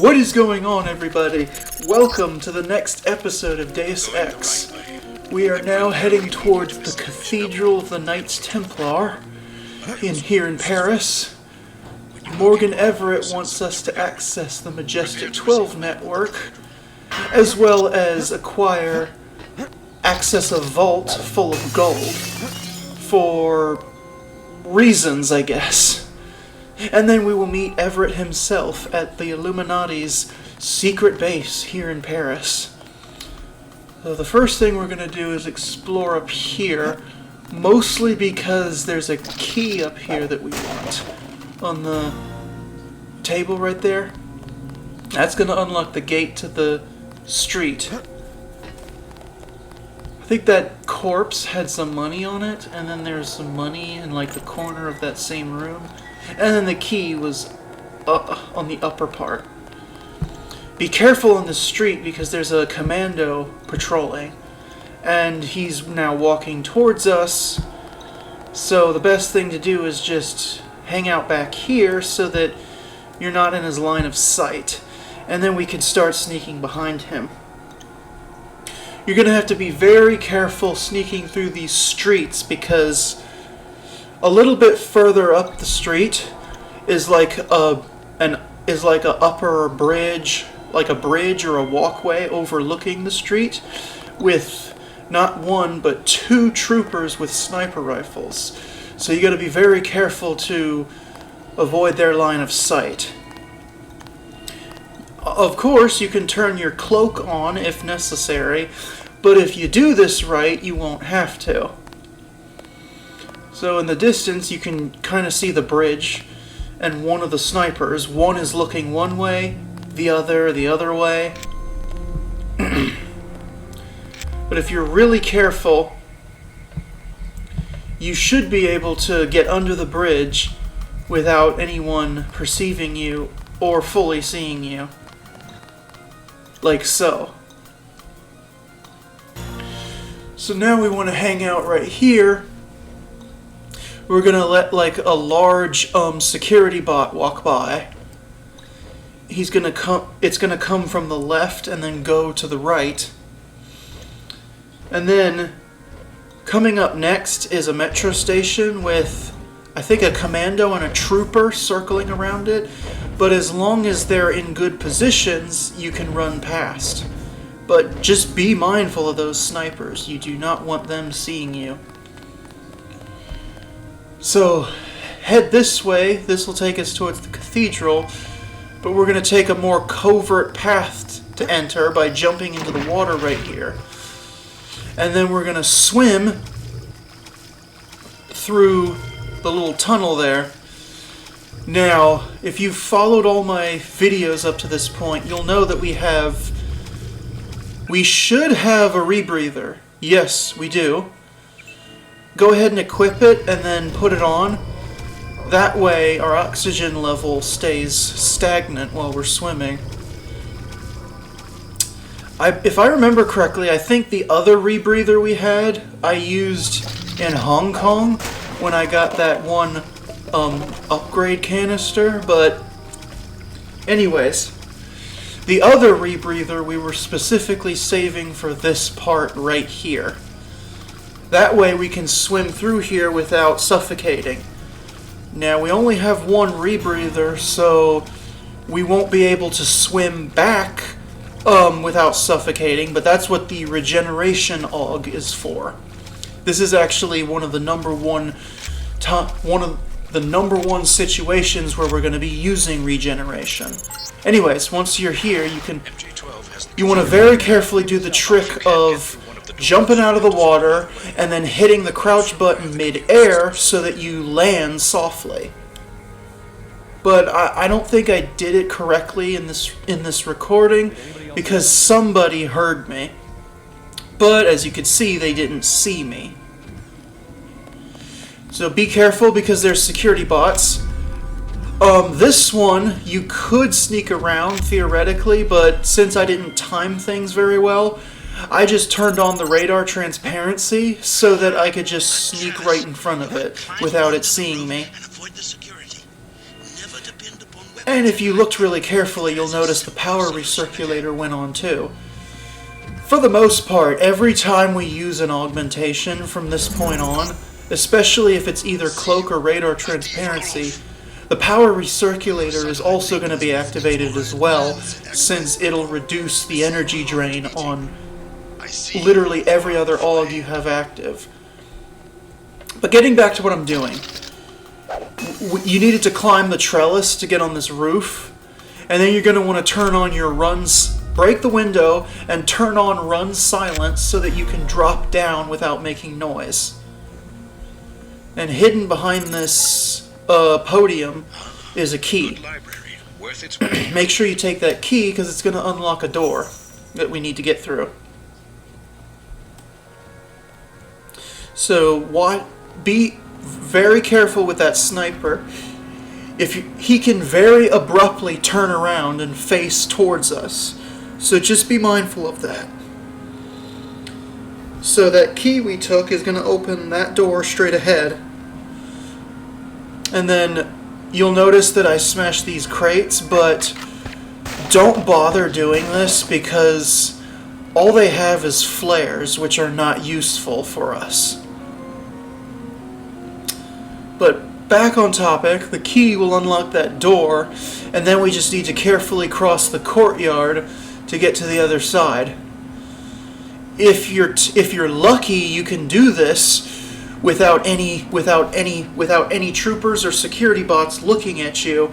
What is going on, everybody? Welcome to the next episode of Deus Ex. We are now heading towards the Cathedral of the Knights Templar here in Paris. Morgan Everett wants us to access the Majestic 12 network, as well as access a vault full of gold, for reasons, I guess. And then we will meet Everett himself at the Illuminati's secret base here in Paris. So the first thing we're going to do is explore up here, mostly because there's a key up here that we want on the table right there. That's going to unlock the gate to the street. I think that corpse had some money on it, and then there's some money in like the corner of that same room. And then the key was on the upper part. Be careful on the street because there's a commando patrolling. And he's now walking towards us. So the best thing to do is just hang out back here so that you're not in his line of sight. And then we can start sneaking behind him. You're going to have to be very careful sneaking through these streets because a little bit further up the street is like a upper bridge, like a bridge or a walkway overlooking the street, with not one but two troopers with sniper rifles. So you got to be very careful to avoid their line of sight. Of course, you can turn your cloak on if necessary, but if you do this right, you won't have to. So in the distance, you can kind of see the bridge and one of the snipers. One is looking one way, the other way. But if you're really careful, you should be able to get under the bridge without anyone perceiving you or fully seeing you. Like so. So now we want to hang out right here. We're gonna let like a large security bot walk by. It's gonna come from the left and then go to the right. And then coming up next is a metro station with, I think, a commando and a trooper circling around it. But as long as they're in good positions, you can run past. But just be mindful of those snipers. You do not want them seeing you. So, head this way. This will take us towards the cathedral, but we're going to take a more covert path to enter by jumping into the water right here. And then we're going to swim through the little tunnel there. Now, if you've followed all my videos up to this point, you'll know that we should have a rebreather. Yes, we do. Go ahead and equip it and then put it on. That way our oxygen level stays stagnant while we're swimming. If I remember correctly, I think the other rebreather we had, I used in Hong Kong when I got that one upgrade canister, but anyways, the other rebreather we were specifically saving for this part right here. That way we can swim through here without suffocating. Now we only have one rebreather, so we won't be able to swim back without suffocating, but that's what the regeneration aug is for. This is actually one of the number one situations where we're going to be using regeneration. Anyways, once you're here, you want to very carefully do the trick of jumping out of the water and then hitting the crouch button mid-air so that you land softly. But I don't think I did it correctly in this recording because somebody heard me. But as you can see, they didn't see me. So be careful because there's security bots. This one, you could sneak around theoretically, but since I didn't time things very well, I just turned on the radar transparency so that I could just sneak right in front of it without it seeing me. And if you looked really carefully, you'll notice the power recirculator went on too. For the most part, every time we use an augmentation from this point on, especially if it's either cloak or radar transparency, the power recirculator is also going to be activated as well, since it'll reduce the energy drain on literally every other aug you have active. But getting back to what I'm doing, you needed to climb the trellis to get on this roof, and then you're going to want to turn on your runs, break the window, and turn on run silence so that you can drop down without making noise. And hidden behind this podium is a key. Make sure you take that key because it's going to unlock a door that we need to get through. So be very careful with that sniper. He can very abruptly turn around and face towards us. So just be mindful of that. So that key we took is going to open that door straight ahead. And then you'll notice that I smashed these crates, but don't bother doing this because all they have is flares, which are not useful for us. But back on topic, the key will unlock that door, and then we just need to carefully cross the courtyard to get to the other side. If you're lucky, you can do this without any troopers or security bots looking at you.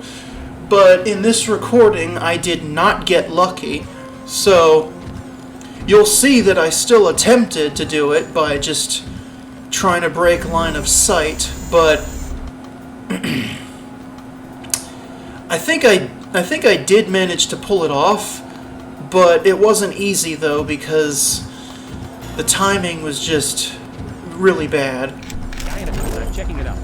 But in this recording, I did not get lucky, so you'll see that I still attempted to do it by just trying to break line of sight, but I think I did manage to pull it off, but it wasn't easy though because the timing was just really bad. Checking it out.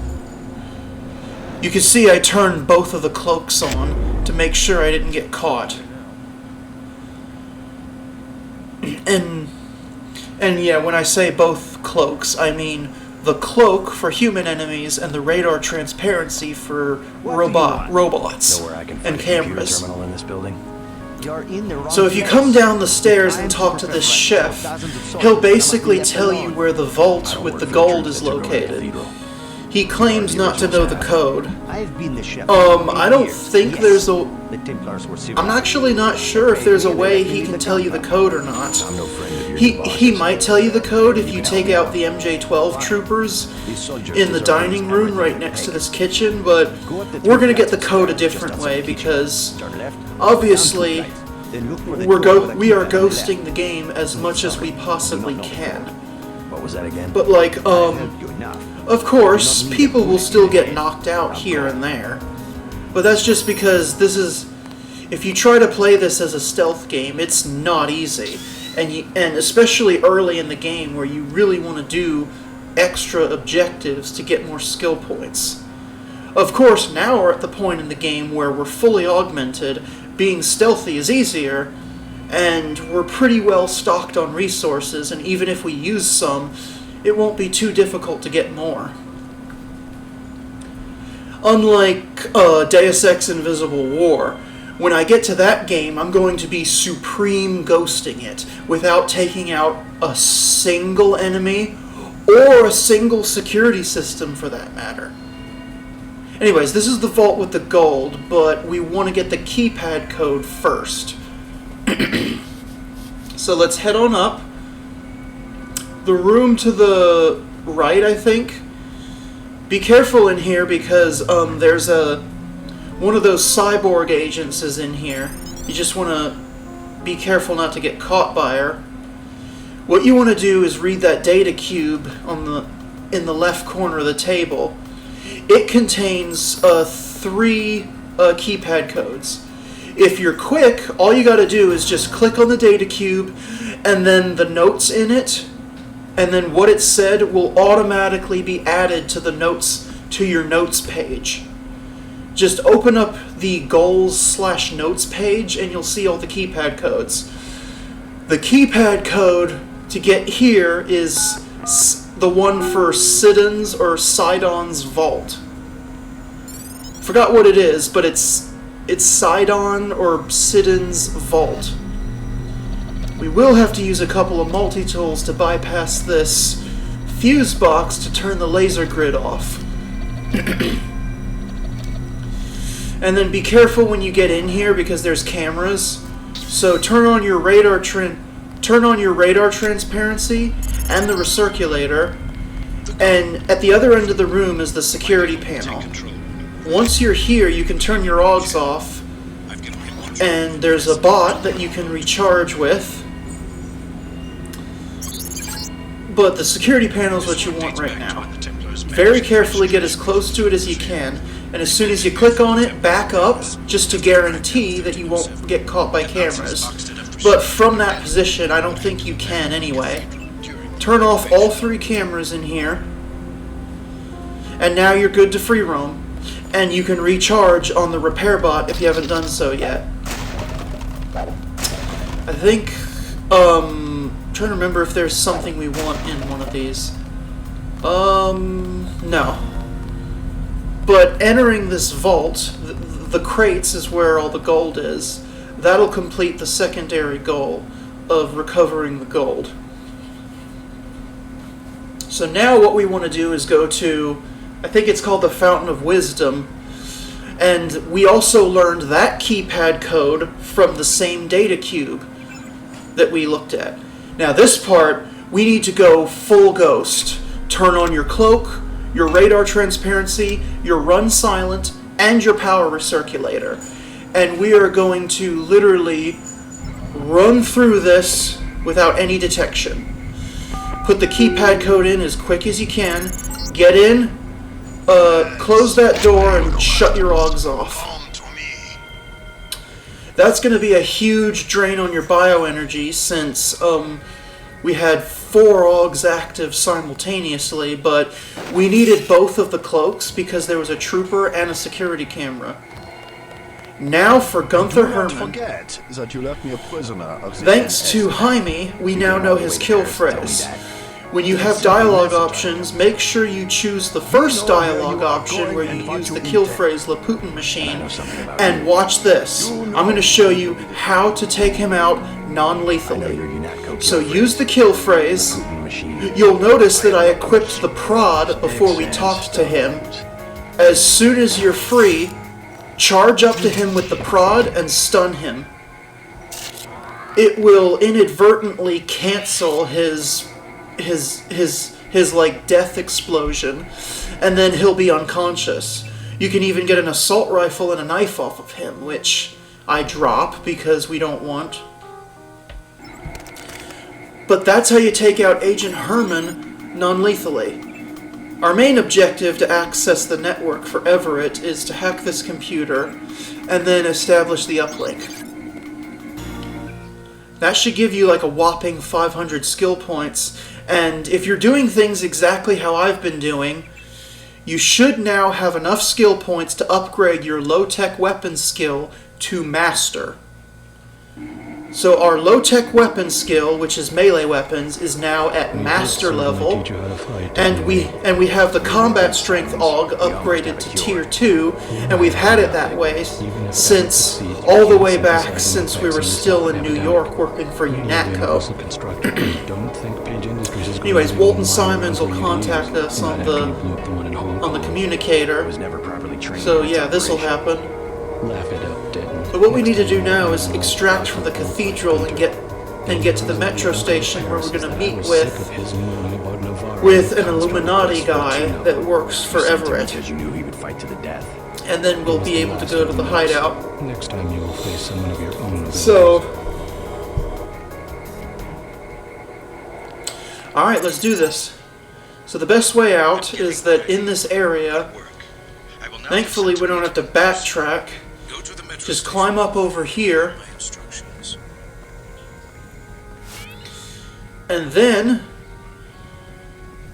You can see I turned both of the cloaks on to make sure I didn't get caught. And yeah, when I say both cloaks, I mean the cloak for human enemies and the radar transparency for robots and cameras. In this building? So if you come down the stairs and talk to this chef, he'll basically tell you where the vault with the gold is located. He claims not to know the code. I don't think there's a... I'm actually not sure if there's a way he can tell you the code or not. He might tell you the code if you take out the MJ-12 troopers in the dining room right next to this kitchen, but we're going to get the code a different way because obviously we are ghosting the game as much as we possibly can. What was that again? But like, of course, people will still get knocked out here and there. But that's just because this is... If you try to play this as a stealth game, it's not easy. And especially early in the game where you really want to do extra objectives to get more skill points. Of course, now we're at the point in the game where we're fully augmented, being stealthy is easier, and we're pretty well stocked on resources, and even if we use some, it won't be too difficult to get more. Unlike Deus Ex Invisible War, when I get to that game, I'm going to be supreme ghosting it without taking out a single enemy or a single security system for that matter. Anyways, this is the vault with the gold, but we want to get the keypad code first. So let's head on up. The room to the right, I think. Be careful in here because there's one of those cyborg agents is in here. You just want to be careful not to get caught by her. What you want to do is read that data cube in the left corner of the table. It contains 3 keypad codes. If you're quick, all you got to do is just click on the data cube and then the notes in it, and then what it said will automatically be added to the notes to your notes page. Just open up the goals/notes page and you'll see all the keypad codes. The keypad code to get here is the one for Sidon's or Sidon's vault. Forgot what it is, but it's It's Sidon or Sidon's vault. We will have to use a couple of multi-tools to bypass this fuse box to turn the laser grid off. And then be careful when you get in here because there's cameras. So turn on your radar transparency and the recirculator. And at the other end of the room is the security panel. Once you're here, you can turn your augs off, and there's a bot that you can recharge with. But the security panel is what you want right now. Very carefully get as close to it as you can, and as soon as you click on it, back up, just to guarantee that you won't get caught by cameras. But from that position, I don't think you can anyway. Turn off all 3 cameras in here, and now you're good to free roam. And you can recharge on the repair bot if you haven't done so yet. I think, trying to remember if there's something we want in one of these. No. But entering this vault, the crates is where all the gold is. That'll complete the secondary goal of recovering the gold. So now what we want to do is go to, I think it's called the Fountain of Wisdom, and we also learned that keypad code from the same data cube that we looked at. Now this part, we need to go full ghost. Turn on your cloak, your radar transparency, your run silent, and your power recirculator. And we are going to literally run through this without any detection. Put the keypad code in as quick as you can, get in, close that door and shut your augs off. That's going to be a huge drain on your bioenergy since we had 4 augs active simultaneously, but we needed both of the cloaks because there was a trooper and a security camera. Now for Gunther Herman. Thanks to Jaime, we now know his kill phrase. When you have dialogue options, make sure you choose the first dialogue option where you use the kill phrase Laputin machine, and watch this. I'm going to show you how to take him out non-lethally. So use the kill phrase. You'll notice that I equipped the prod before we talked to him. As soon as you're free, charge up to him with the prod and stun him. It will inadvertently cancel his like death explosion, and then he'll be unconscious. You can even get an assault rifle and a knife off of him, which I drop because we don't want. But that's how you take out Agent Herman non-lethally. Our main objective to access the network for Everett is to hack this computer and then establish the uplink. That should give you like a whopping 500 skill points, and if you're doing things exactly how I've been doing, you should now have enough skill points to upgrade your low-tech weapon skill to Master. So our low-tech weapon skill, which is melee weapons, is now at Master level, and we have the combat strength AUG upgraded to Tier 2, and we've had it that way since all the way back since we were still in New York working for UNATCO. Anyways, Walton Simons will contact us on the communicator. So yeah, this will happen. But what we need to do now is extract from the cathedral and get to the metro station where we're going to meet with an Illuminati guy that works for Everett. And then we'll be able to go to the hideout. Next time you will face someone of your own. So, alright, let's do this. So the best way out is that in this area, thankfully we don't have to backtrack. Just climb up over here, and then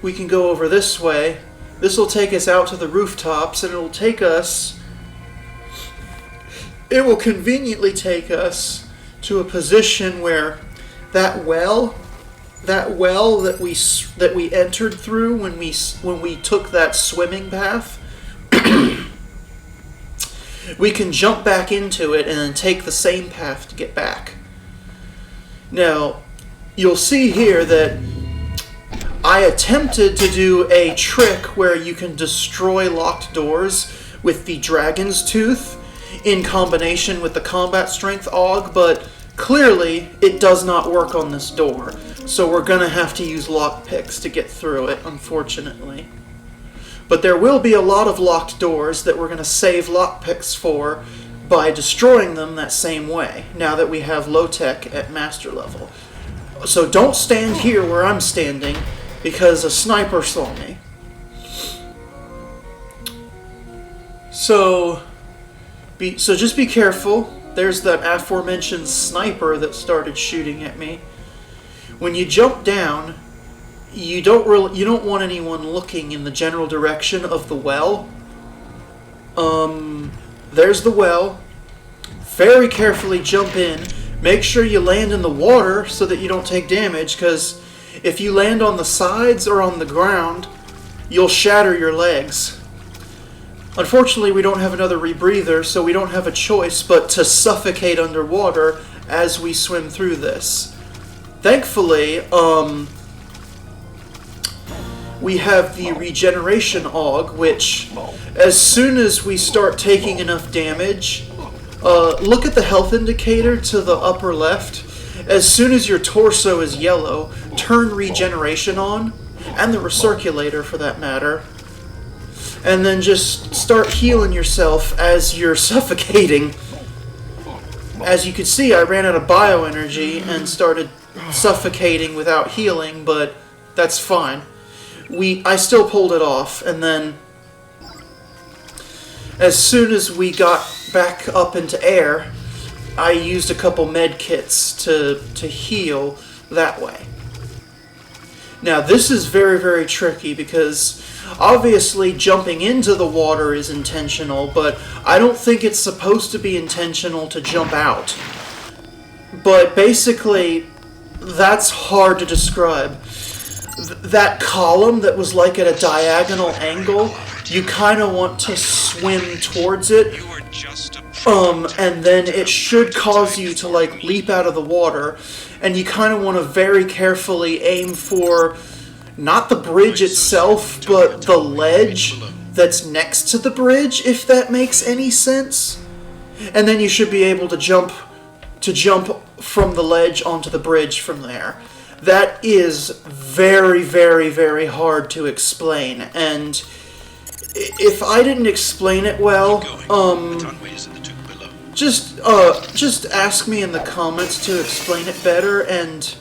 we can go over this way. This will take us out to the rooftops, and it will conveniently take us to a position where that well that we entered through when we took that swimming path. we can jump back into it and then take the same path to get back. Now, you'll see here that I attempted to do a trick where you can destroy locked doors with the Dragon's Tooth in combination with the Combat Strength Aug, but clearly it does not work on this door. So we're gonna have to use lockpicks to get through it, unfortunately. But there will be a lot of locked doors that we're gonna save lockpicks for by destroying them that same way, now that we have low-tech at master level. So don't stand here where I'm standing, because a sniper saw me. So just be careful. There's that aforementioned sniper that started shooting at me. When you jump down, you don't want anyone looking in the general direction of the well. There's the well. Very carefully jump in. Make sure you land in the water so that you don't take damage, because if you land on the sides or on the ground, you'll shatter your legs. Unfortunately, we don't have another rebreather, so we don't have a choice but to suffocate underwater as we swim through this. Thankfully, we have the regeneration aug, which, as soon as we start taking enough damage, look at the health indicator to the upper left. As soon as your torso is yellow, turn regeneration on, and the recirculator for that matter, and then just start healing yourself as you're suffocating. As you can see, I ran out of bioenergy and started suffocating without healing, but that's fine. I still pulled it off, and then as soon as we got back up into air, I used a couple med kits to heal that way. Now this is very, very tricky because obviously jumping into the water is intentional, but I don't think it's supposed to be intentional to jump out. But basically, that's hard to describe. That column that was like at a diagonal angle, you kind of want to swim towards it. And then it should cause you to like leap out of the water, and you kind of want to very carefully aim for not the bridge itself, but the ledge that's next to the bridge, if that makes any sense. And then you should be able to jump from the ledge onto the bridge from there. That is very, very, very hard to explain, and if I didn't explain it well, just ask me in the comments to explain it better, and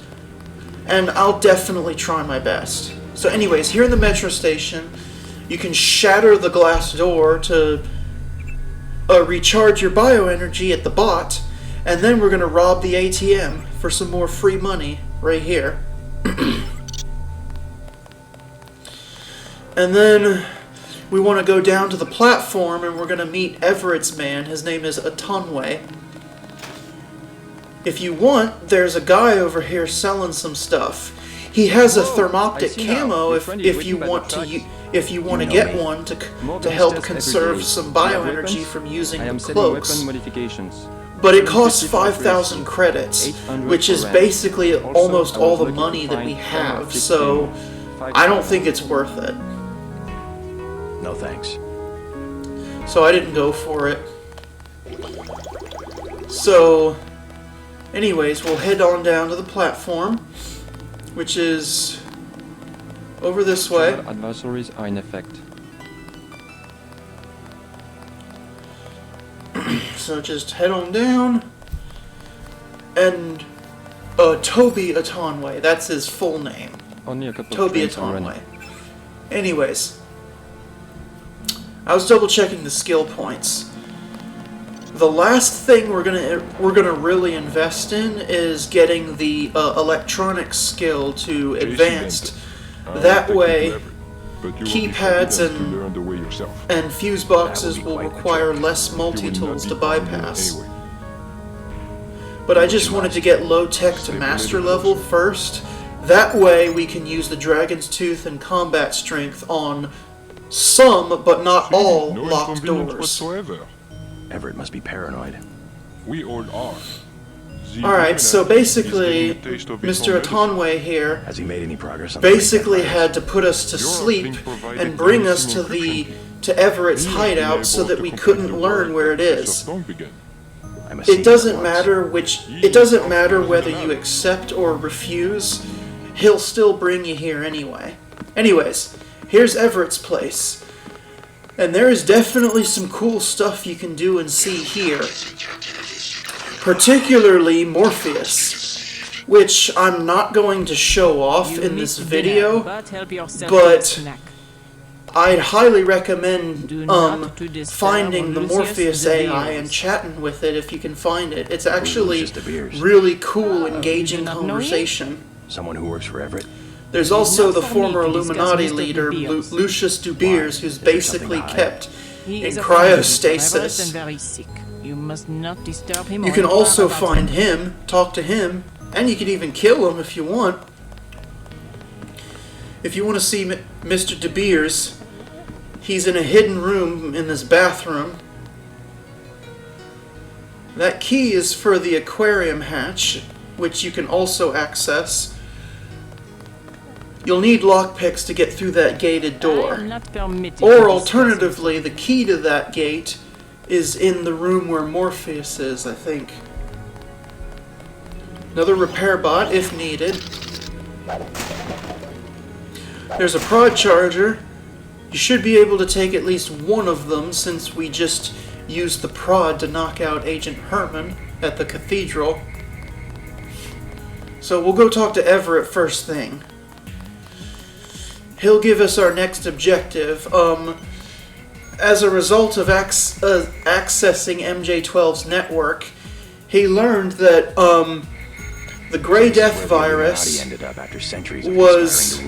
I'll definitely try my best. So anyways, here in the metro station, you can shatter the glass door to recharge your bioenergy at the bot, and then we're going to rob the ATM for some more free money right here. And then we want to go down to the platform, and we're going to meet Everett's man. His name is Atonwe. If you want, there's a guy over here selling some stuff. He has a thermoptic camo if you want to get one to help conserve some bioenergy from using the cloaks. But it costs 5,000 credits, which is basically almost all the money that we have, so I don't think it's worth it. No thanks. So I didn't go for it. So, anyways, we'll head on down to the platform, which is over this way. Adversaries are in effect. So just head on down, and Toby Atonwe, that's his full name. Only a couple Toby of trains Atonwe. Anyways, I was double checking the skill points. The last thing we're gonna really invest in is getting the electronics skill to advanced. That way, keypads and fuse boxes will require less multi-tools to bypass. But I just wanted to get low-tech to master level first. That way we can use the Dragon's Tooth and Combat Strength on some, but not all, locked doors. Everett must be paranoid. We all are. Alright, so basically, Mr. Atonwe here Has he made any progress on the basically breakdown had to put us to sleep and bring us to Everett's hideout so that we couldn't learn where it is. I must see It doesn't him matter whether you accept or refuse, he'll still bring you here anyway. Anyways, here's Everett's place. And there is definitely some cool stuff you can do and see here. Particularly Morpheus, which I'm not going to show off in this video, but I'd highly recommend finding the Morpheus AI and chatting with it if you can find it. It's actually really cool, engaging conversation. Someone who works for Everett? There's also the former Illuminati leader, Lucius De Beers, who's basically kept in cryostasis. You must not disturb him. You can also find him, talk to him, and you can even kill him if you want. If you want to see Mr. De Beers, he's in a hidden room in this bathroom. That key is for the aquarium hatch, which you can also access. You'll need lockpicks to get through that gated door. Or alternatively, the key to that gate is in the room where Morpheus is, I think. Another repair bot, if needed. There's a prod charger. You should be able to take at least one of them, since we just used the prod to knock out Agent Herman at the cathedral. So we'll go talk to Everett first thing. He'll give us our next objective. As a result of accessing MJ12's network, he learned that the Grey Death virus was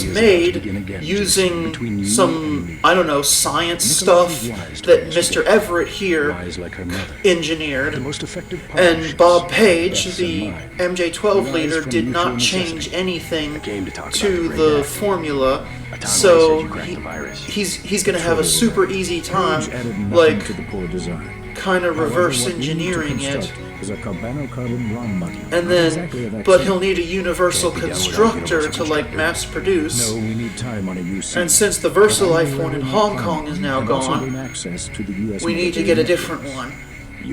made using some, I don't know, science stuff that Mr. Everett here engineered. And Bob Page, the MJ12 leader, did not change anything to the formula. So he's going to have a super easy time, like, kind of reverse engineering it. And then, but he'll need a universal constructor to, like, mass produce. And since the VersaLife one in Hong Kong is now gone, we need to get a different one.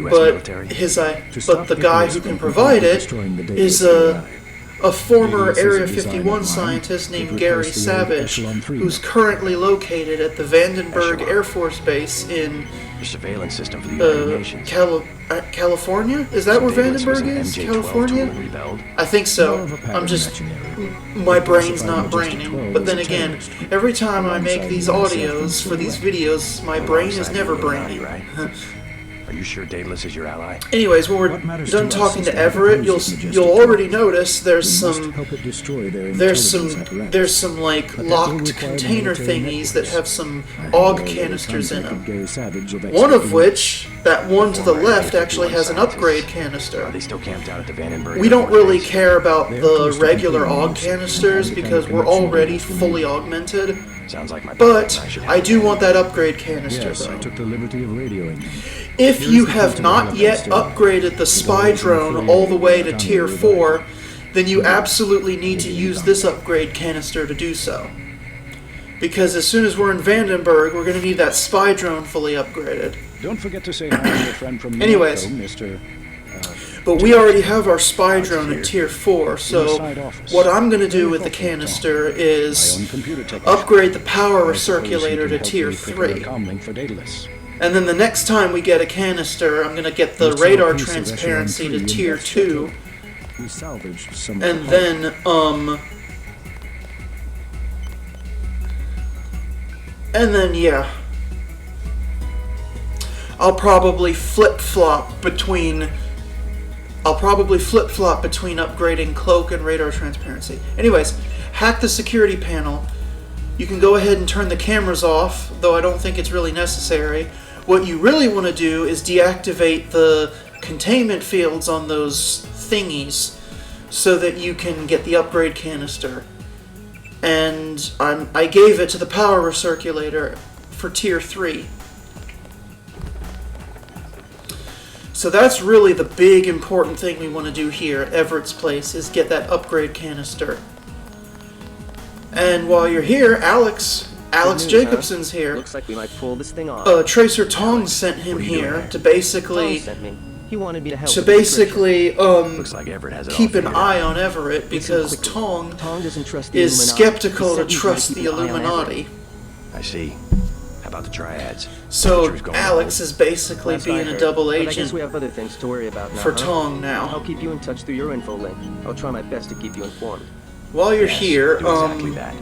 But the guy who can provide it is a former Area 51 scientist named Gary Savage, who's currently located at the Vandenberg Air Force Base in surveillance system for the United Nations. California? Is that where Vandenberg is? California? I think so. I'm just... my brain's not braining. But then again, every time I make these audios for these videos, my brain is never braining. Are you sure Daedalus is your ally? Anyways, when we're done talking to Everett, you'll already notice there's some like locked container thingies that have some AUG canisters in them. One of which, that one to the left, actually has an upgrade canister. Are they still camped out at the Vandenberg? We don't really care about the regular AUG canisters because we're already fully augmented. Sounds like my but I do want that upgrade canister, though. I took the liberty of radioing. If you have not yet upgraded the spy drone all the way to Tier 4, then you absolutely need to use this upgrade canister to do so. Because as soon as we're in Vandenberg, we're going to need that spy drone fully upgraded. Don't forget to say hi to your friend from Anyways, Mr. But we already have our spy drone at Tier 4, so what I'm going to do with the canister is upgrade the power recirculator to Tier 3. And then the next time we get a canister, I'm going to get the radar transparency to Tier 2. And then, yeah. I'll probably flip-flop between upgrading cloak and radar transparency. Anyways, hack the security panel. You can go ahead and turn the cameras off, though I don't think it's really necessary. What you really want to do is deactivate the containment fields on those thingies so that you can get the upgrade canister. And I gave it to the power recirculator for Tier 3. So that's really the big important thing we want to do here at Everett's place, is get that upgrade canister. And while you're here, Alex Jacobson's here. Looks like we might pull this thing off. Tracer Tong sent him What are you doing here there? to basically Tom sent me. He wanted me to help. to with the basically Looks like Everett has it keep all an figured eye out. on Everett, because quickly. Tong Tom doesn't trust the is Illuminati. skeptical to He said he'd trust keep the an eye on Illuminati. I see. How about the triads? So Truth going Alex on. is basically Last I being a heard. double But I guess agent we have other things to worry about now. for huh? Tong I'll now. keep you in touch through your info link. I'll try my best to keep you informed. While you're Yes, here, do exactly that.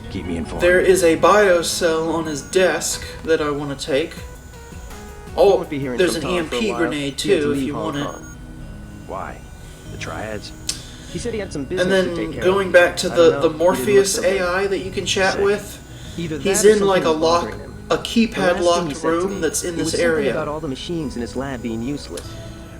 Keep me informed. there is a biocell on his desk that I want to take. I Oh, won't be hearing there's from an Tom for a EMP while. grenade He had to too, if leave you Hong want it. Kong. Why? The triads? He said he had some business And to take then care going of. back to I don't know. the He didn't Morpheus look so good. AI that you can chat Sick. with, Either he's that or in like a something was lock, bothering him. a The last keypad thing locked he said to room me, that's in it this was something area. about all the machines in his lab being useless.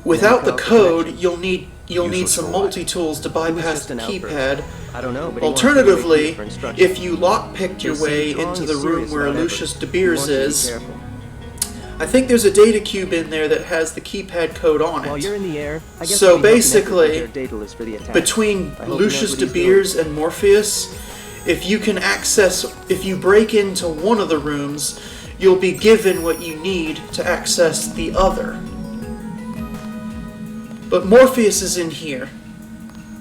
Without the Cut off code, connections. you'll need Useless some for what? multi-tools to It was bypass just the an outburst. keypad. I don't know, but he wants me to wait Alternatively, here for instructions. if you lockpicked your You see, way Tong into is the room serious where about Everett. Lucius De He Beers wants you to be is, careful. I think there's a data cube in there that has the keypad code on While you're it. in the air, I guess So it'd be helping basically, Everett prepare data list for the attack. Between I hope he Lucius knows what De he's Beers and Morpheus, if you break into one of the rooms, you'll be given what you need to access the other. But Morpheus is in here,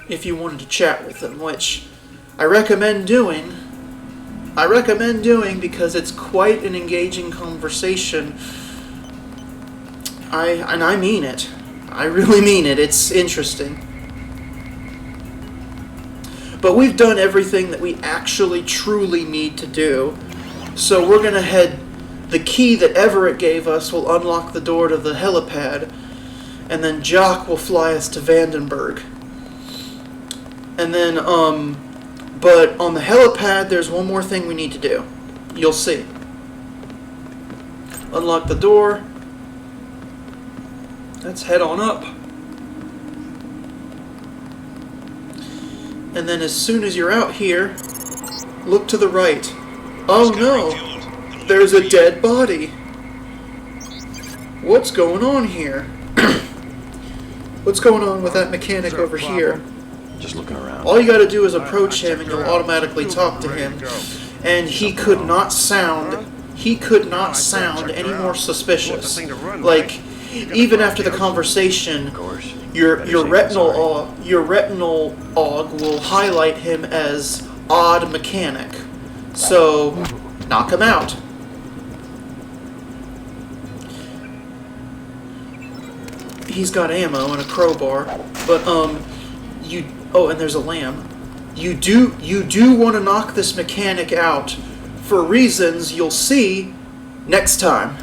if you wanted to chat with him, which I recommend doing. Because it's quite an engaging conversation. I mean it. I really mean it. It's interesting. But we've done everything that we actually truly need to do. So we're going to head... The key that Everett gave us will unlock the door to the helipad. And then Jock will fly us to Vandenberg. And then, but on the helipad, there's one more thing we need to do. You'll see. Unlock the door. Let's head on up. And then as soon as you're out here, look to the right. Oh no! There's a dead body! What's going on here? What's going on with that mechanic over here? Just looking around. All you gotta do is approach him and you'll automatically talk to him. And he could not sound any more suspicious. Like, even after the conversation, Of course. your Better safe than sorry. your retinal aug will highlight him as odd mechanic. So knock him out. He's got ammo and a crowbar, but and there's a lamb. You do want to knock this mechanic out for reasons you'll see next time.